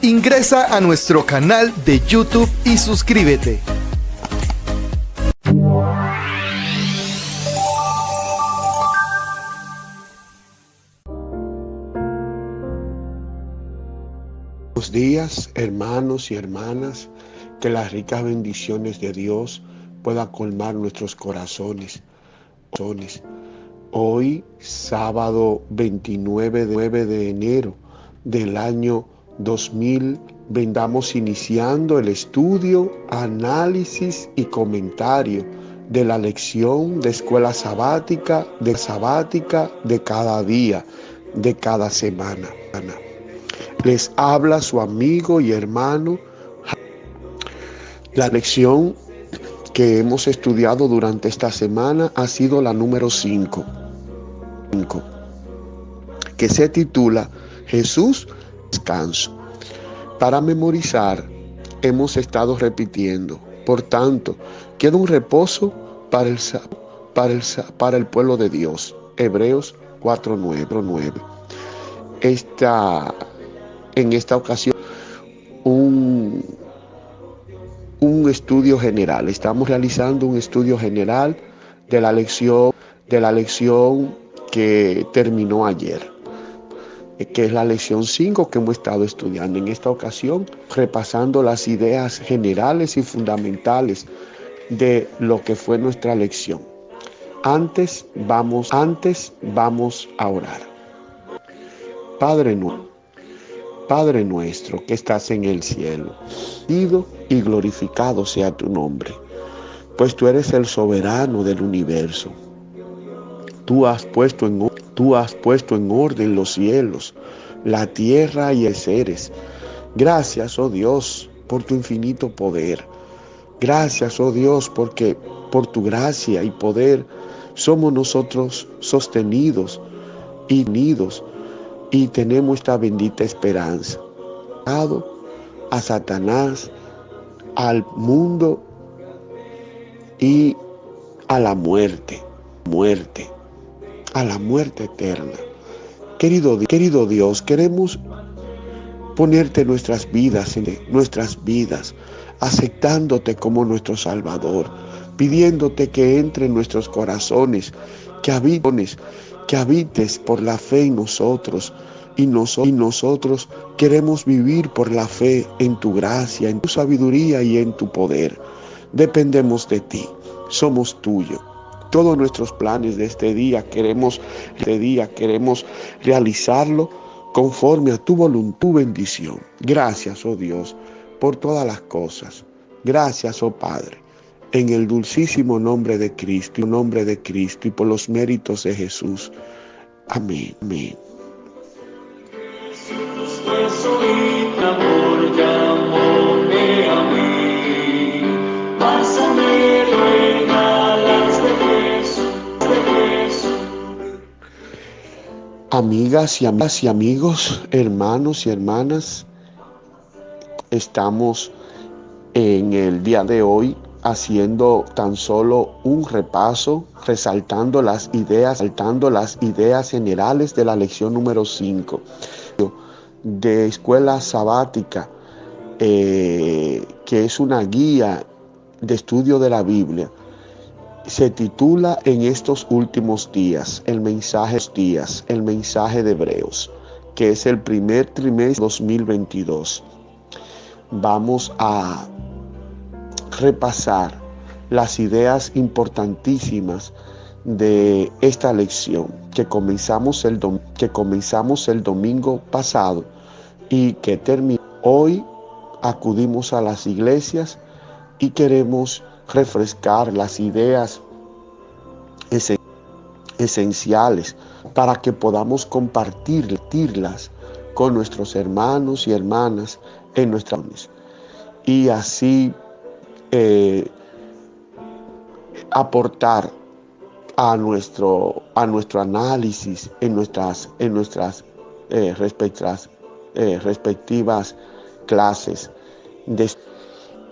Ingresa a nuestro canal de YouTube y suscríbete. Buenos días, hermanos y hermanas, que las ricas bendiciones de Dios puedan colmar nuestros corazones. Hoy, sábado 29 de enero del año 2020, vendamos iniciando el estudio, análisis y comentario de la lección de escuela sabática de cada día, de cada semana. Les habla su amigo y hermano. La lección que hemos estudiado durante esta semana ha sido la número 5, que se titula Jesús descanso. Para memorizar, hemos estado repitiendo. Por tanto, queda un reposo para el pueblo de Dios. Hebreos 4:9. En esta ocasión, un estudio general. Estamos realizando un estudio general de la lección que terminó ayer, que es la lección 5 que hemos estado estudiando. En esta ocasión, repasando las ideas generales y fundamentales de lo que fue nuestra lección. Antes vamos a orar. Padre nuestro que estás en el cielo, bendito y glorificado sea tu nombre, pues tú eres el soberano del universo. Tú has puesto en orden los cielos, la tierra y el seres. Gracias, oh Dios, por tu infinito poder. Gracias, oh Dios, porque por tu gracia y poder somos nosotros sostenidos y unidos y tenemos esta bendita esperanza. A Satanás, al mundo y a la muerte, a la muerte eterna. Querido Dios, queremos ponerte nuestras vidas, aceptándote como nuestro Salvador, pidiéndote que entre en nuestros corazones, que habites por la fe en nosotros, y nosotros queremos vivir por la fe en tu gracia, en tu sabiduría y en tu poder. Dependemos de ti, somos tuyos. Todos nuestros planes de este día queremos realizarlo conforme a tu voluntad, tu bendición. Gracias, oh Dios, por todas las cosas. Gracias, oh Padre, en el dulcísimo nombre de Cristo y por los méritos de Jesús. Amén. Amén. Amigas y amigos, hermanos y hermanas, estamos en el día de hoy haciendo tan solo un repaso, resaltando las ideas generales de la lección número 5 de escuela sabática, que es una guía de estudio de la Biblia. Se titula En estos últimos días, el mensaje de Hebreos, que es el primer trimestre de 2022. Vamos a repasar las ideas importantísimas de esta lección que comenzamos el domingo pasado y que terminó. Hoy acudimos a las iglesias y queremos refrescar las ideas esenciales para que podamos compartirlas con nuestros hermanos y hermanas en nuestras y así aportar a nuestro análisis en nuestras respectivas clases.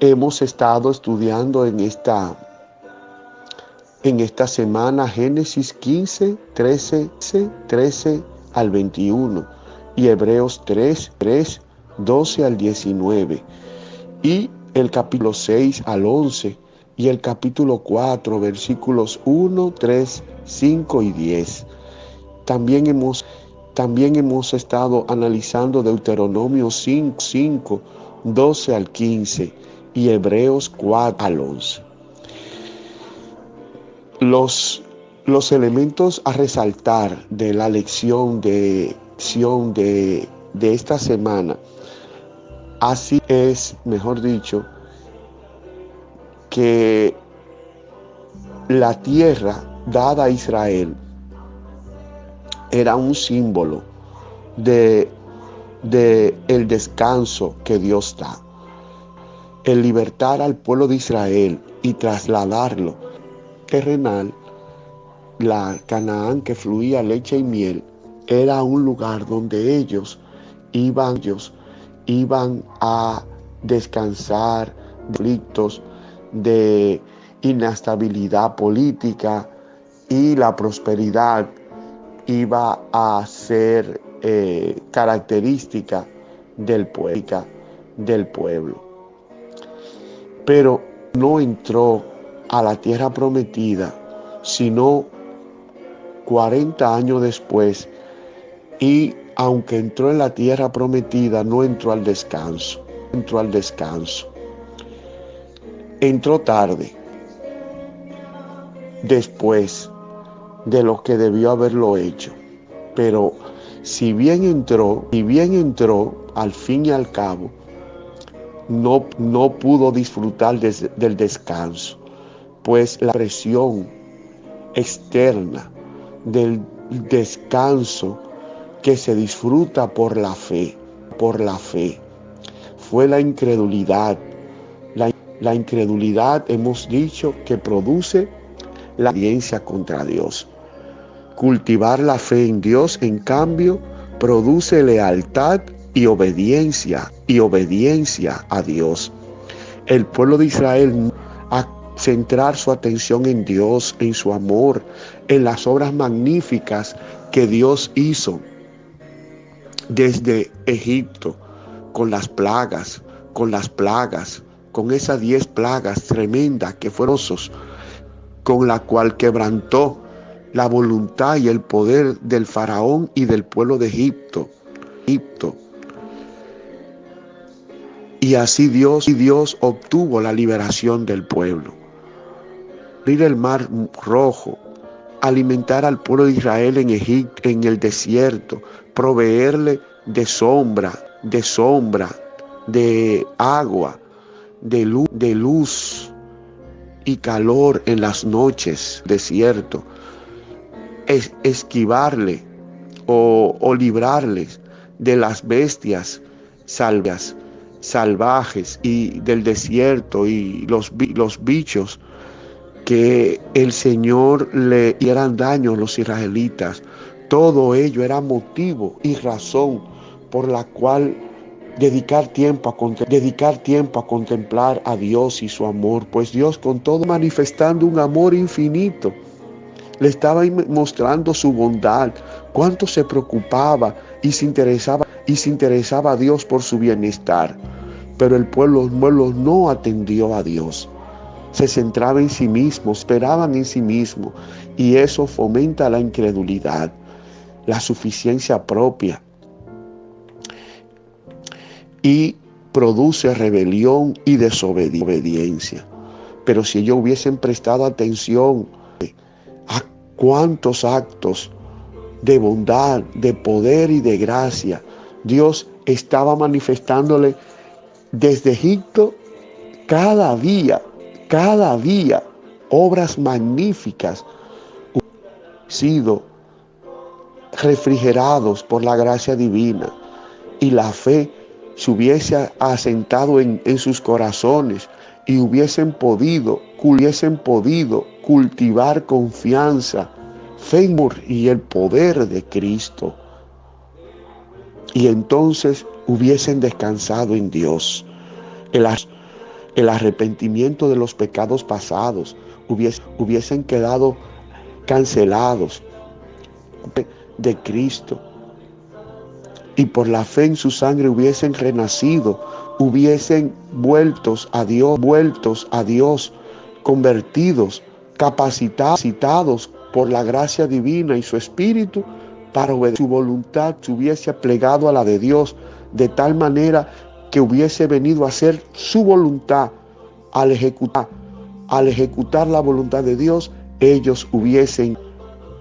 Hemos estado estudiando en esta semana Génesis 15, 13 al 21 y Hebreos 3, 12 al 19, y el capítulo 6 al 11, y el capítulo 4, versículos 1, 3, 5 y 10. También hemos estado analizando Deuteronomio 5, 12 al 15 y Hebreos 4 al 11. Los elementos a resaltar de la lección de esta semana, así es, mejor dicho, que la tierra dada a Israel era un símbolo de el descanso que Dios da. El libertar al pueblo de Israel y trasladarlo terrenal, la Canaán que fluía leche y miel, era un lugar donde ellos iban a descansar de conflictos, de inestabilidad política, y la prosperidad iba a ser característica del pueblo. Pero no entró a la tierra prometida sino 40 años después, y aunque entró en la tierra prometida, no entró al descanso. Entró tarde, después de lo que debió haberlo hecho. Pero si bien entró, al fin y al cabo, no pudo disfrutar del descanso, pues la presión externa del descanso que se disfruta por la fe, fue la incredulidad. La incredulidad, hemos dicho, que produce la obediencia contra Dios. Cultivar la fe en Dios, en cambio, produce lealtad y obediencia a Dios. El pueblo de Israel, a centrar su atención en Dios, en su amor, en las obras magníficas que Dios hizo desde Egipto, con esas 10 plagas tremendas que fueron con la cual quebrantó la voluntad y el poder del faraón y del pueblo de Egipto. Y así Dios obtuvo la liberación del pueblo. Abrir el mar rojo, alimentar al pueblo de Israel en Egipto, en el desierto, proveerle de sombra, de agua, de luz y calor en las noches, desierto, esquivarle o librarles de las bestias salvajes y del desierto y los bichos que el Señor le hicieran daño a los israelitas. Todo ello era motivo y razón por la cual dedicar tiempo a contemplar a Dios y su amor, pues Dios, con todo manifestando un amor infinito, le estaba mostrando su bondad, cuánto se preocupaba y se interesaba a Dios por su bienestar. Pero el pueblo no atendió a Dios. Se centraba en sí mismo, esperaban en sí mismo, y eso fomenta la incredulidad, la suficiencia propia, y produce rebelión y desobediencia. Pero si ellos hubiesen prestado atención a cuántos actos de bondad, de poder y de gracia Dios estaba manifestándole desde Egipto, cada día, obras magníficas, sido refrigerados por la gracia divina, y la fe se hubiese asentado en sus corazones, y hubiesen podido cultivar confianza, fe y el poder de Cristo. Y entonces hubiesen descansado en Dios. El arrepentimiento de los pecados pasados hubiesen quedado cancelados de Cristo. y por la fe en su sangre hubiesen renacido, hubiesen vueltos a Dios, convertidos, capacitados por la gracia divina y su espíritu para obedecer su voluntad, se hubiese plegado a la de Dios, de tal manera que hubiese venido a hacer su voluntad al ejecutar la voluntad de Dios, ellos hubiesen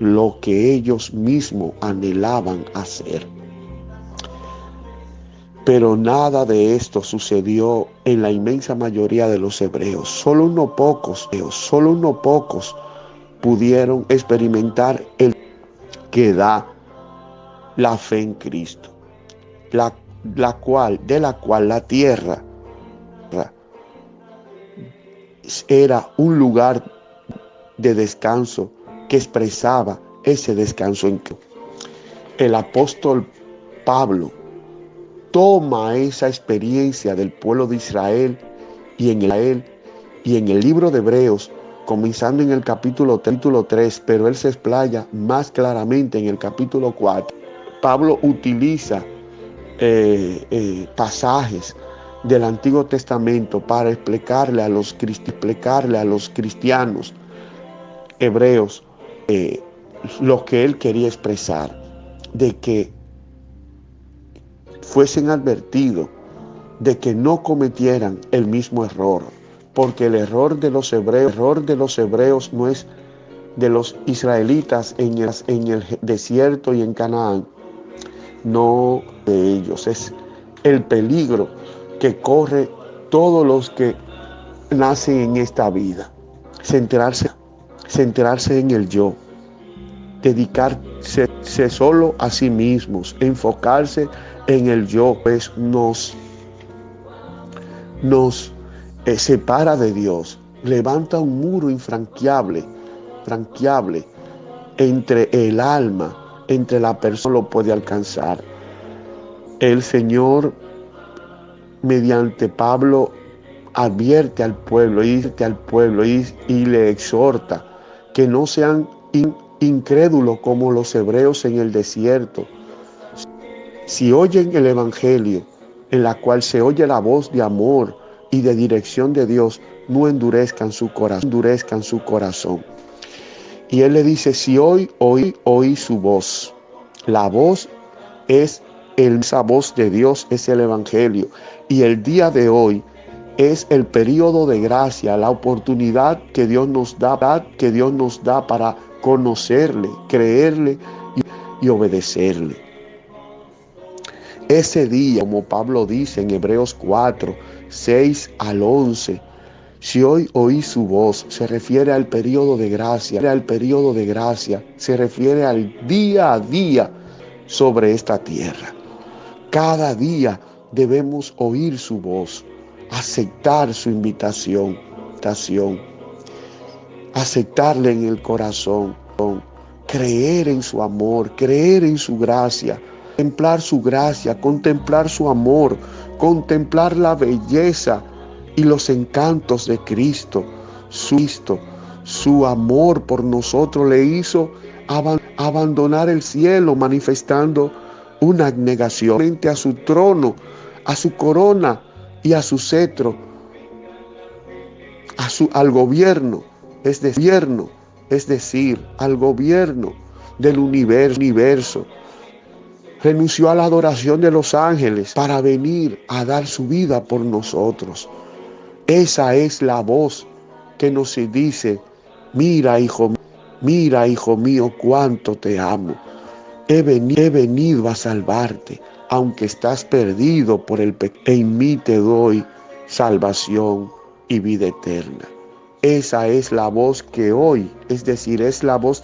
lo que ellos mismos anhelaban hacer. Pero nada de esto sucedió en la inmensa mayoría de los hebreos. Solo unos pocos pudieron experimentar el que da la fe en Cristo, de la cual la tierra era un lugar de descanso que expresaba ese descanso en Cristo. El apóstol Pablo toma esa experiencia del pueblo de Israel y en el libro de Hebreos, comenzando en el capítulo 3, pero él se explaya más claramente en el capítulo 4. Pablo utiliza pasajes del Antiguo Testamento para explicarle a los cristianos hebreos lo que él quería expresar, de que fuesen advertidos de que no cometieran el mismo error, porque el error de los hebreos no es de los israelitas en el desierto y en Canaán, no de ellos, es el peligro que corre todos los que nacen en esta vida, centrarse en el yo, dedicarse solo a sí mismos, enfocarse en el yo, pues nos separa de Dios, levanta un muro infranqueable entre el alma, entre la persona lo puede alcanzar. El Señor, mediante Pablo, advierte al pueblo y le exhorta que no sean incrédulos como los hebreos en el desierto. Si oyen el evangelio, en la cual se oye la voz de amor y de dirección de Dios, no endurezcan su corazón. Y él le dice, si hoy oí su voz, la voz es esa voz de Dios, es el evangelio. Y el día de hoy es el periodo de gracia, la oportunidad que Dios nos da para conocerle, creerle y obedecerle. Ese día, como Pablo dice en Hebreos 4, 6 al 11, si hoy oí su voz, se refiere al periodo de gracia, se refiere al día a día sobre esta tierra. Cada día debemos oír su voz, aceptar su invitación, aceptarle en el corazón, creer en su amor, creer en su gracia, contemplar su amor, contemplar la belleza y los encantos de Cristo. Su amor por nosotros le hizo abandonar el cielo, manifestando una abnegación frente a su trono, a su corona y a su cetro, al gobierno, es decir, al gobierno del universo. Renunció a la adoración de los ángeles para venir a dar su vida por nosotros. Esa es la voz que nos dice, mira hijo mío, cuánto te amo. He venido a salvarte, aunque estás perdido por el pecado. En mí te doy salvación y vida eterna. Esa es la voz que hoy, es la voz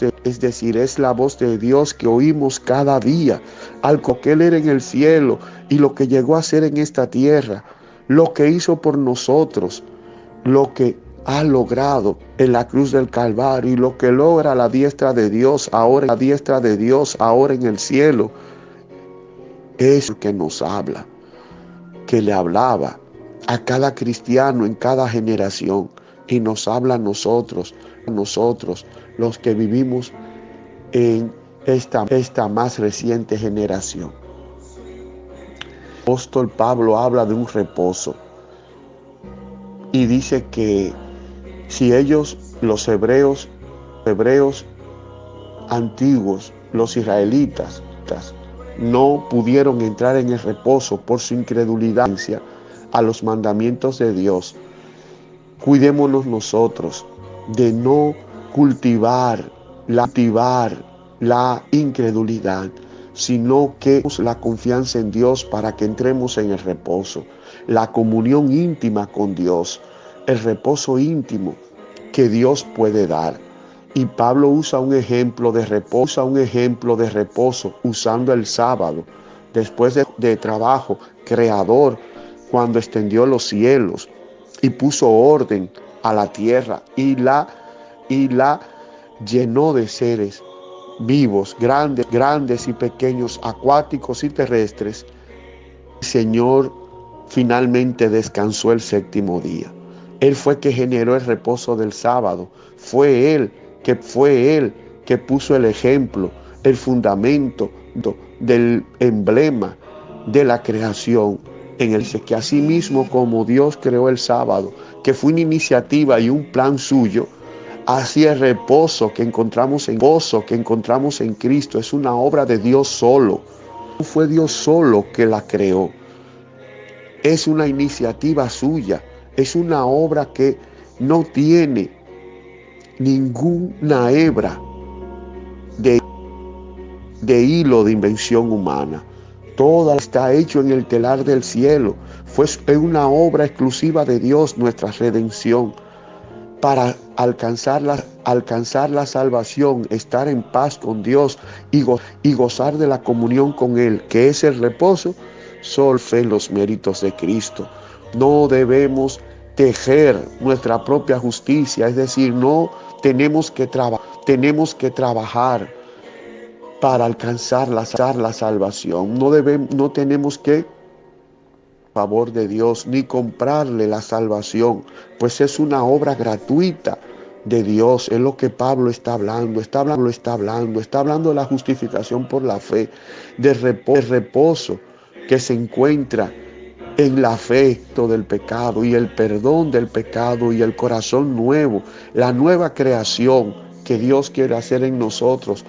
de Dios que oímos cada día, algo que Él era en el cielo y lo que llegó a hacer en esta tierra, lo que hizo por nosotros, lo que ha logrado en la cruz del Calvario y lo que logra a la diestra de Dios, ahora en el cielo, es el que nos habla, que le hablaba a cada cristiano en cada generación y nos habla a nosotros los que vivimos en esta más reciente generación. apóstol Pablo habla de un reposo y dice que si ellos, los hebreos antiguos, los israelitas, no pudieron entrar en el reposo por su incredulidad a los mandamientos de Dios, cuidémonos nosotros de no cultivar la incredulidad, sino que la confianza en Dios para que entremos en el reposo, la comunión íntima con Dios, el reposo íntimo que Dios puede dar. Y Pablo usa un ejemplo de reposo, usando el sábado, después de trabajo creador, cuando extendió los cielos y puso orden a la tierra y la llenó de seres vivos, grandes y pequeños, acuáticos y terrestres. El Señor finalmente descansó el séptimo día. Él fue que generó el reposo del sábado. Fue Él que puso el ejemplo, el fundamento del emblema de la creación. En el que así mismo como Dios creó el sábado, que fue una iniciativa y un plan suyo, así el reposo que encontramos en Cristo es una obra de Dios solo. No fue Dios solo que la creó. Es una iniciativa suya. Es una obra que no tiene ninguna hebra de hilo de invención humana. Toda está hecho en el telar del cielo. Fue una obra exclusiva de Dios, nuestra redención. Para alcanzar la salvación, estar en paz con Dios y gozar de la comunión con Él, que es el reposo, solo fe en los méritos de Cristo. No debemos tejer nuestra propia justicia, es decir, no tenemos que trabajar para alcanzar la salvación. No tenemos que favor de Dios ni comprarle la salvación, pues es una obra gratuita de Dios. Es lo que Pablo está hablando. Está hablando de la justificación por la fe, de reposo que se encuentra en la fe del pecado y el perdón del pecado y el corazón nuevo, la nueva creación que Dios quiere hacer en nosotros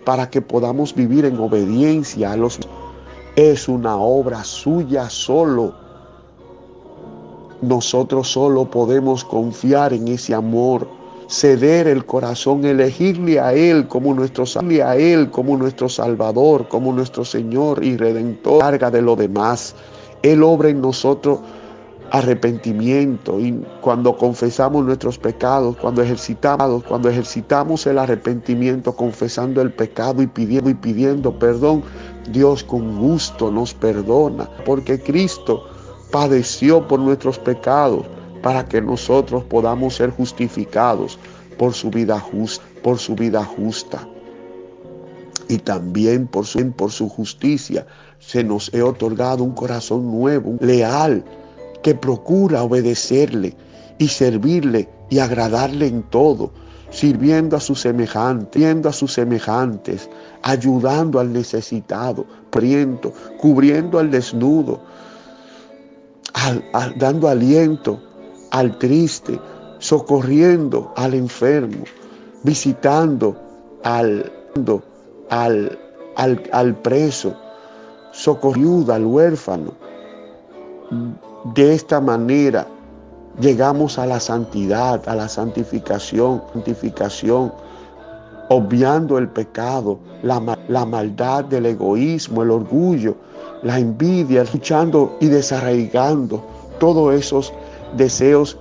para que podamos vivir en obediencia a los. Es una obra suya solo. Nosotros solo podemos confiar en ese amor, ceder el corazón, elegirle a Él como nuestro Salvador, como nuestro Señor y Redentor. Carga de lo demás. Él obra en nosotros arrepentimiento, y cuando confesamos nuestros pecados, cuando ejercitamos el arrepentimiento, confesando el pecado y pidiendo perdón, Dios con gusto nos perdona, porque Cristo padeció por nuestros pecados para que nosotros podamos ser justificados por su vida justa. Y también por su justicia se nos ha otorgado un corazón nuevo, leal, que procura obedecerle y servirle y agradarle en todo, sirviendo a sus semejantes, ayudando al necesitado, cubriendo al desnudo, dando aliento al triste, socorriendo al enfermo, visitando al preso, socorriendo al huérfano. De esta manera llegamos a la santidad, a la santificación, obviando el pecado, la maldad del egoísmo, el orgullo, la envidia, luchando y desarraigando todos esos deseos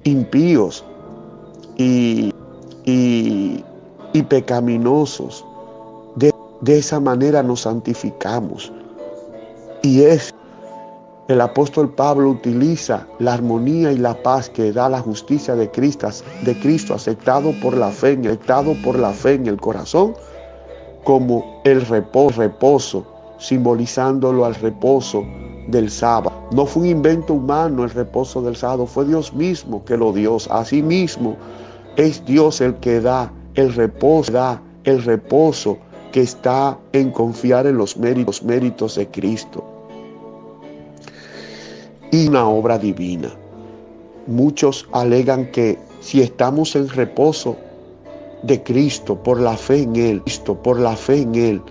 impíos y pecaminosos. De esa manera nos santificamos. Y el apóstol Pablo utiliza la armonía y la paz que da la justicia de Cristo aceptado por la fe en el corazón, como el reposo, simbolizándolo al reposo del sábado. No fue un invento humano el reposo del sábado, fue Dios mismo que lo dio. Asimismo, es Dios el que da el reposo que está en confiar en los méritos de Cristo y una obra divina. Muchos alegan que si estamos en reposo de Cristo por la fe en Él,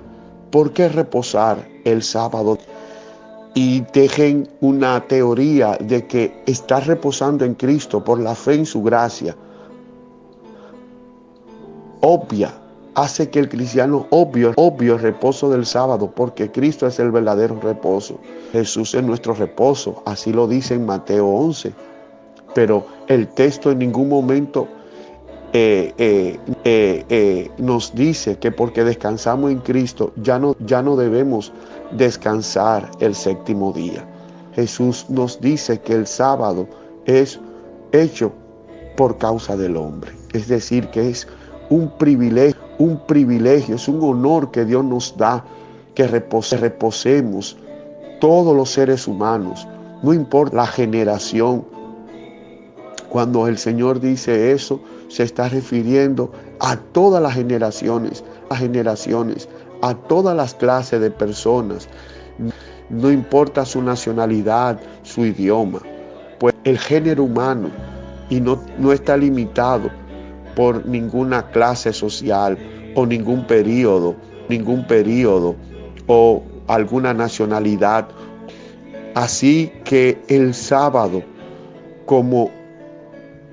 ¿por qué reposar el sábado? Y dejen una teoría de que estar reposando en Cristo por la fe en su gracia obvia, hace que el cristiano obvio el reposo del sábado, porque Cristo es el verdadero reposo. Jesús es nuestro reposo, así lo dice en Mateo 11. Pero el texto en ningún momento nos dice que porque descansamos en Cristo ya no debemos descansar el séptimo día. Jesús nos dice que el sábado es hecho por causa del hombre, es decir, que es un privilegio, es un honor que Dios nos da, que reposemos todos los seres humanos, no importa la generación. Cuando el Señor dice eso, se está refiriendo a todas las generaciones, a todas las clases de personas. No importa su nacionalidad, su idioma, pues el género humano y no está limitado por ninguna clase social o ningún periodo o alguna nacionalidad. Así que el sábado, como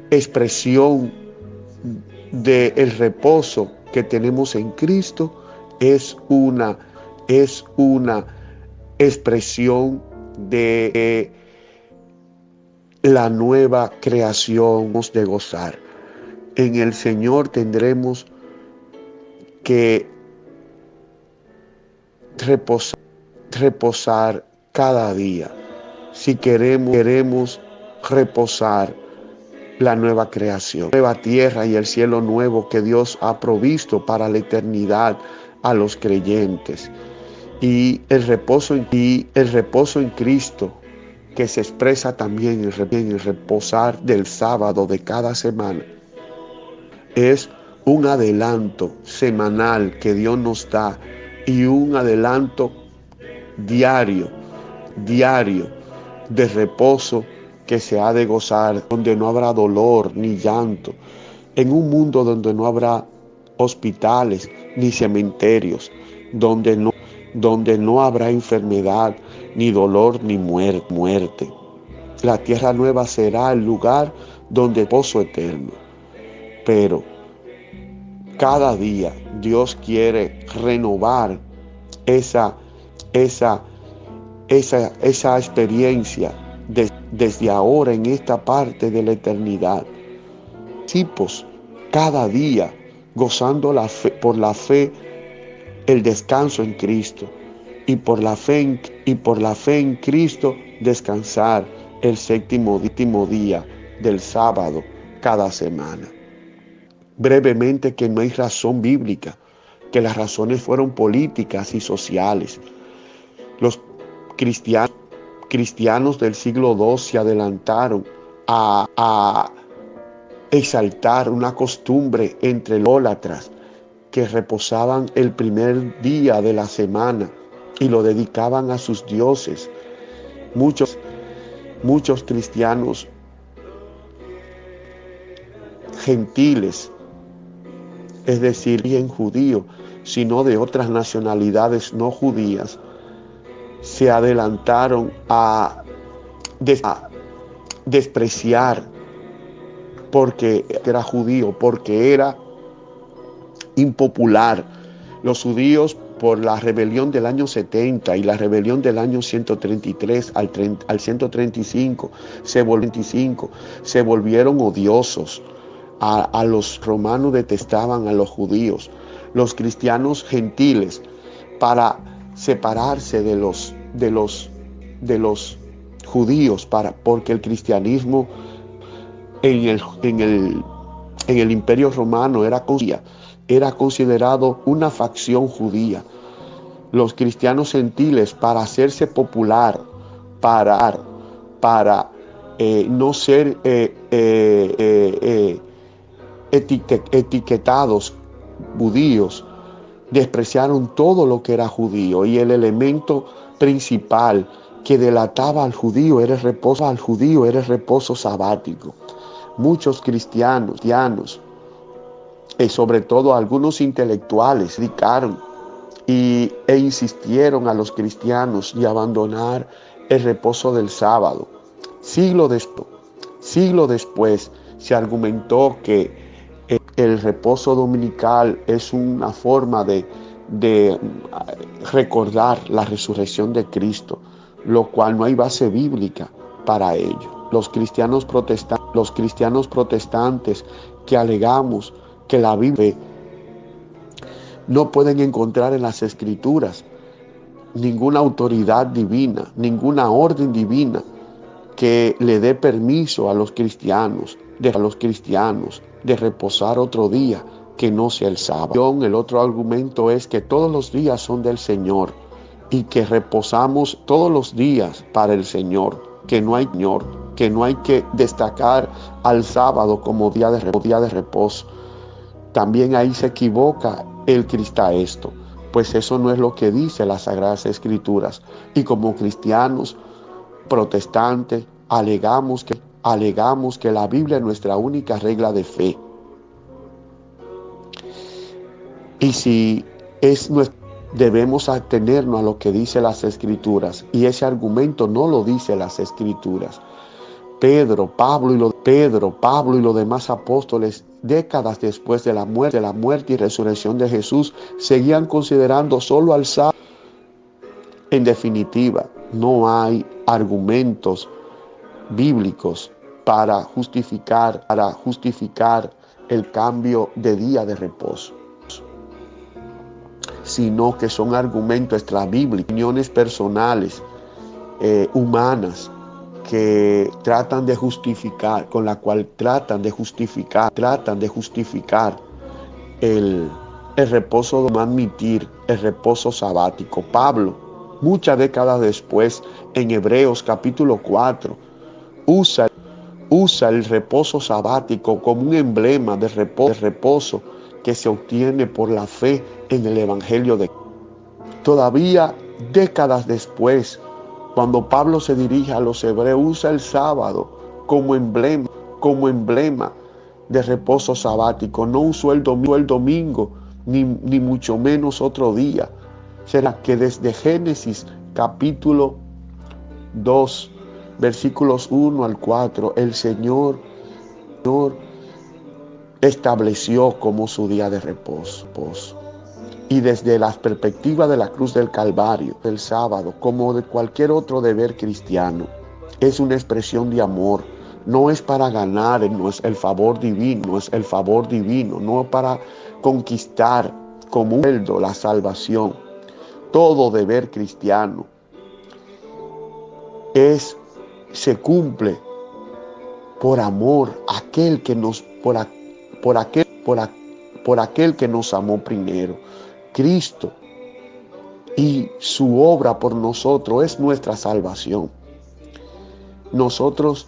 expresión del reposo que tenemos en Cristo, es una expresión de la nueva creación de gozar. En el Señor tendremos que reposar cada día. Si queremos reposar la nueva creación, la nueva tierra y el cielo nuevo que Dios ha provisto para la eternidad a los creyentes. Y el reposo en Cristo, que se expresa también en el reposar del sábado de cada semana, es un adelanto semanal que Dios nos da y un adelanto diario de reposo que se ha de gozar, donde no habrá dolor ni llanto, en un mundo donde no habrá hospitales ni cementerios, donde no habrá enfermedad, ni dolor, ni muerte. La tierra nueva será el lugar donde reposo eterno. Pero cada día Dios quiere renovar esa experiencia desde ahora en esta parte de la eternidad. Discípulos, cada día gozando por la fe el descanso en Cristo, y por la fe en Cristo descansar el séptimo día del sábado cada semana. Brevemente, que no hay razón bíblica, que las razones fueron políticas y sociales. Los cristianos del siglo II se adelantaron a exaltar una costumbre entre los idólatras que reposaban el primer día de la semana y lo dedicaban a sus dioses. Muchos cristianos gentiles, es decir, bien judío, sino de otras nacionalidades no judías, se adelantaron a despreciar porque era judío, porque era impopular. Los judíos, por la rebelión del año 70 y la rebelión del año 133 al 135, se volvieron odiosos. A los romanos detestaban a los judíos. Los cristianos gentiles, para separarse de los judíos, porque el cristianismo en el Imperio Romano era considerado una facción judía. Los cristianos gentiles, para hacerse popular, para no ser etiquetados judíos, despreciaron todo lo que era judío, y el elemento principal que delataba al judío era el reposo sabático. Muchos cristianos, y sobre todo algunos intelectuales, dedicaron e insistieron a los cristianos de abandonar el reposo del sábado. Siglo después se argumentó que el reposo dominical es una forma de recordar la resurrección de Cristo, lo cual no hay base bíblica para ello. Los cristianos protestantes que alegamos que la Biblia no pueden encontrar en las Escrituras ninguna autoridad divina, ninguna orden divina que le dé permiso a los cristianos de reposar otro día que no sea el sábado. El otro argumento es que todos los días son del Señor y que reposamos todos los días para el Señor, que no hay que destacar al sábado como día de reposo. También ahí se equivoca el cristiano, pues eso no es lo que dice las Sagradas Escrituras. Y como cristianos protestantes alegamos que la Biblia es nuestra única regla de fe. Y si es debemos atenernos a lo que dice las Escrituras, y ese argumento no lo dice las Escrituras. Pedro, Pablo y los demás apóstoles, décadas después de la muerte y resurrección de Jesús, seguían considerando solo al sábado. En definitiva, no hay argumentos bíblicos para justificar el cambio de día de reposo, sino que son argumentos extrabíblicos, opiniones personales, humanas, que tratan de justificar el reposo, no admitir el reposo sabático. Pablo, muchas décadas después, en Hebreos capítulo 4, usa el reposo sabático como un emblema de reposo que se obtiene por la fe en el Evangelio de Cristo. Todavía décadas después, cuando Pablo se dirige a los hebreos, usa el sábado como emblema de reposo sabático. No usó el domingo, ni mucho menos otro día. Será que desde Génesis capítulo 2, versículos 1 al 4, el Señor estableció como su día de reposo. Y desde la perspectiva de la cruz del Calvario, el sábado, como de cualquier otro deber cristiano, es una expresión de amor. No es para ganar, no es el favor divino, no para conquistar como un sueldo la salvación. Todo deber cristiano se cumple por amor a aquel que por aquel que nos amó primero, Cristo, y su obra por nosotros es nuestra salvación. Nosotros,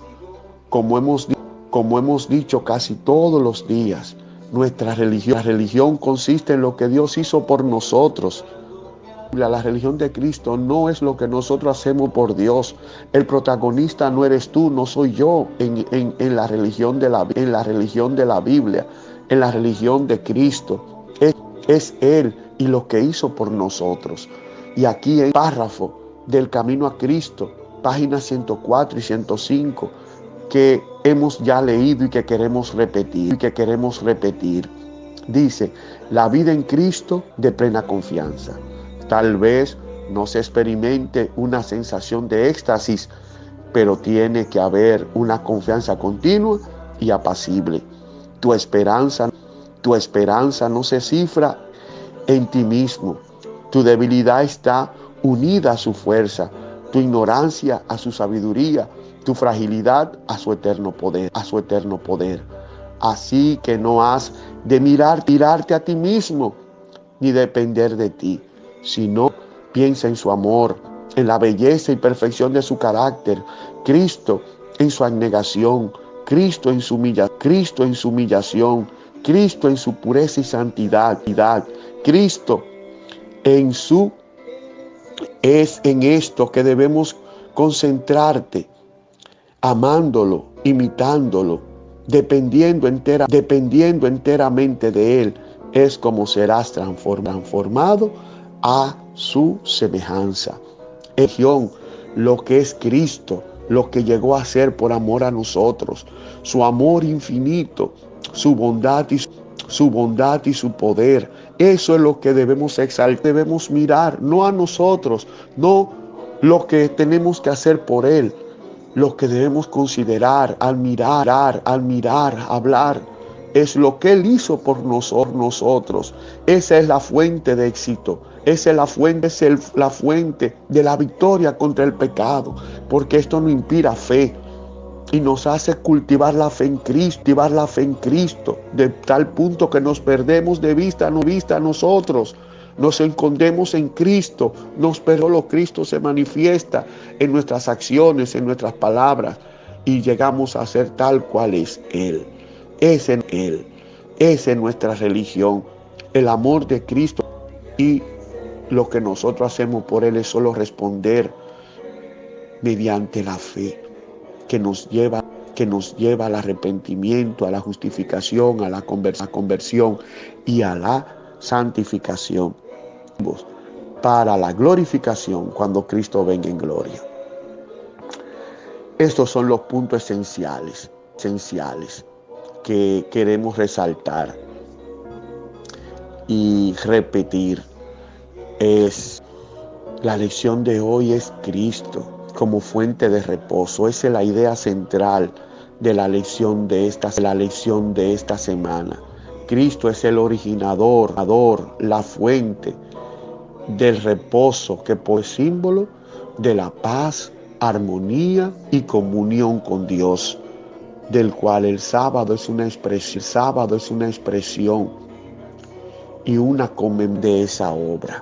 como hemos dicho casi todos los días, nuestra religión consiste en lo que Dios hizo por nosotros. La religión de Cristo no es lo que nosotros hacemos por Dios. El protagonista no eres tú, no soy yo en la religión de la Biblia, en la religión de Cristo. Es Él y lo que hizo por nosotros. Y aquí en el párrafo del Camino a Cristo, páginas 104 y 105, que hemos ya leído y que queremos repetir, dice: la vida en Cristo de plena confianza. Tal vez no se experimente una sensación de éxtasis, pero tiene que haber una confianza continua y apacible. Tu esperanza no se cifra en ti mismo. Tu debilidad está unida a su fuerza, tu ignorancia a su sabiduría, tu fragilidad a su eterno poder. Así que no has de mirarte a ti mismo, ni depender de ti, sino piensa en su amor, en la belleza y perfección de su carácter, Cristo en su abnegación, Cristo en su humillación, Cristo en su pureza y santidad, Cristo en su es en esto que debemos concentrarte, amándolo, imitándolo, dependiendo enteramente de Él, es como serás transformado a su semejanza. Lo que es Cristo, lo que llegó a ser por amor a nosotros, su amor infinito, su bondad y su poder. Eso es lo que debemos exaltar, debemos mirar, no a nosotros, no lo que tenemos que hacer por Él, lo que debemos considerar, admirar, hablar, es lo que Él hizo por nosotros. Esa es la fuente de éxito. Esa es la fuente de la victoria contra el pecado, porque esto nos inspira fe y nos hace cultivar la fe en Cristo, de tal punto que nos perdemos de vista a nosotros. Nos escondemos en Cristo, solo Cristo se manifiesta en nuestras acciones, en nuestras palabras, y llegamos a ser tal cual es Él. Es en Él, es en nuestra religión, el amor de Cristo, y lo que nosotros hacemos por Él es solo responder mediante la fe que nos lleva al arrepentimiento, a la justificación, a la conversión y a la santificación, para la glorificación cuando Cristo venga en gloria. Estos son los puntos esenciales que queremos resaltar y repetir. La lección de hoy es Cristo como fuente de reposo. Esa es la idea central de la lección de esta semana. Cristo es el originador, la fuente del reposo, que por símbolo de la paz, armonía y comunión con Dios, del cual el sábado es una expresión y una conmemoración de esa obra.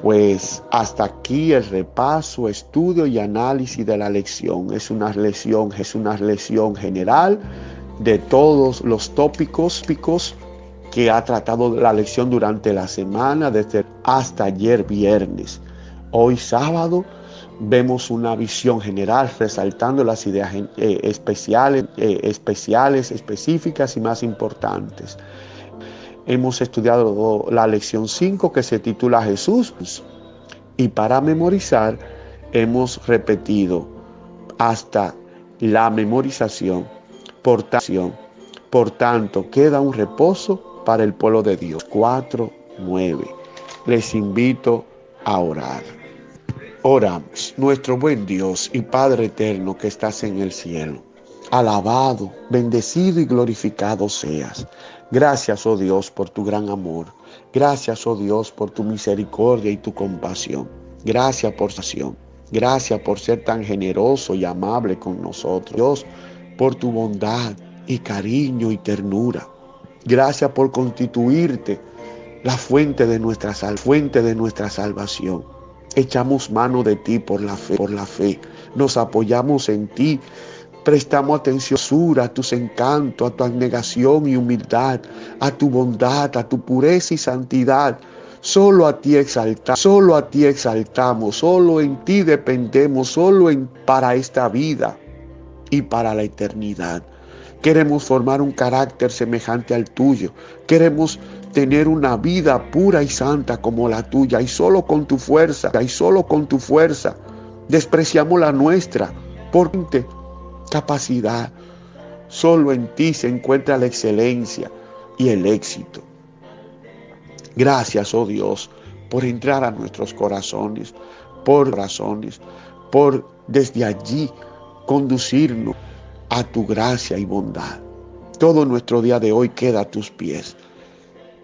Pues hasta aquí el repaso, estudio y análisis de la lección. Es una lección general de todos los tópicos que ha tratado la lección durante la semana, desde hasta ayer viernes. Hoy sábado vemos una visión general resaltando las ideas específicas y más importantes. Hemos estudiado la lección 5, que se titula Jesús, y para memorizar hemos repetido hasta la memorización. Por tanto, queda un reposo para el pueblo de Dios. 4:9. Les invito a orar. Oramos. Nuestro buen Dios y Padre eterno que estás en el cielo, alabado, bendecido y glorificado seas. Gracias, oh Dios, por tu gran amor. Gracias, oh Dios, por tu misericordia y tu compasión. Gracias por ser tan generoso y amable con nosotros. Dios, por tu bondad y cariño y ternura. Gracias por constituirte la fuente de nuestra salvación. Echamos mano de ti por la fe. Nos apoyamos en ti. Prestamos atención a tus encantos, a tu abnegación y humildad, a tu bondad, a tu pureza y santidad. Solo a ti exaltamos, solo en ti dependemos, para esta vida y para la eternidad. Queremos formar un carácter semejante al tuyo. Queremos tener una vida pura y santa como la tuya, y solo con tu fuerza, despreciamos la nuestra por capacidad. Solo en ti se encuentra la excelencia y el éxito. Gracias, oh Dios, por entrar a nuestros corazones, por desde allí conducirnos a tu gracia y bondad. Todo nuestro día de hoy queda a tus pies,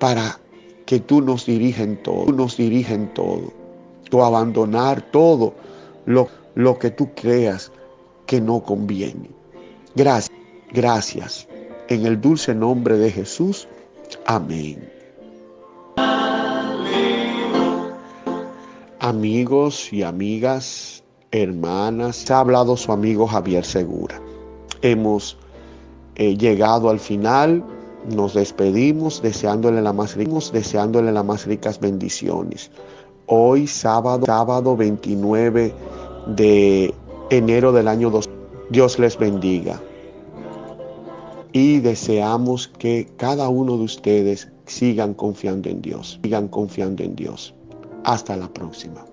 para que tú nos dirijas en todo, tú abandonar todo lo que tú creas que no conviene. Gracias. En el dulce nombre de Jesús. Amén. Amigos y amigas, hermanas, ha hablado su amigo Javier Segura. Hemos llegado al final Nos despedimos deseándole las más ricas bendiciones. Hoy sábado 29 de enero del año 2000. Dios les bendiga. Y deseamos que cada uno de ustedes sigan confiando en Dios. Hasta la próxima.